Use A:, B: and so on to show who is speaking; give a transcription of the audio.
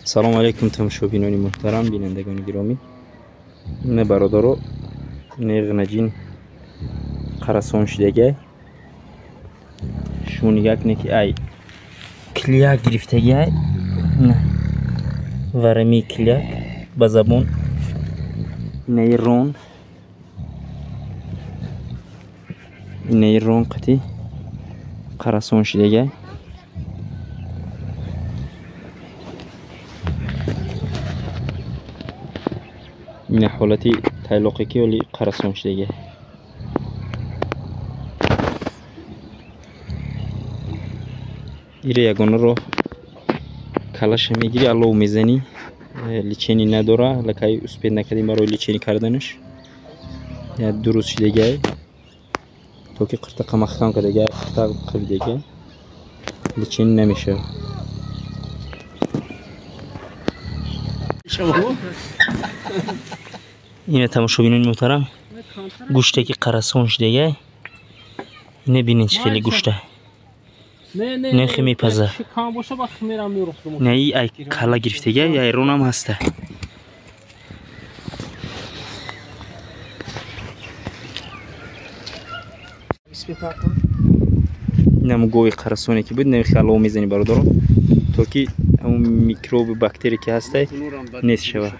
A: سلام علیکم تماشاگران محترم، بینندگان گرامی. این برادرو نغنجین قرصون شدگی شون یک نکی ای کلیک گرفتگی نه ورمی کلیک با زبون نیرون قطی قرصون شدگی این حالتی تعلقی که ولی قرصون شدگی ایره یگانه رو کلاش میگیری علو میزنی لیچینی نداره لکای اسپید نکردیم برای لیچینی کردنش یا درست شدگی تو که قرطه مخکان کردگی قرطه قبیدگی لیچینی نمیشه. این تماشاگران محترم گوشته که قرصون شدگی اینه بینین چه خیلی گوشته نه خیلی پزه نه ای کلا گرفتگی یا ایرون هم هسته این هم گوی قرصونی که بود نمیخی علو میزنی برادرم تا که اون میکروب باکتری که هسته نیست شود.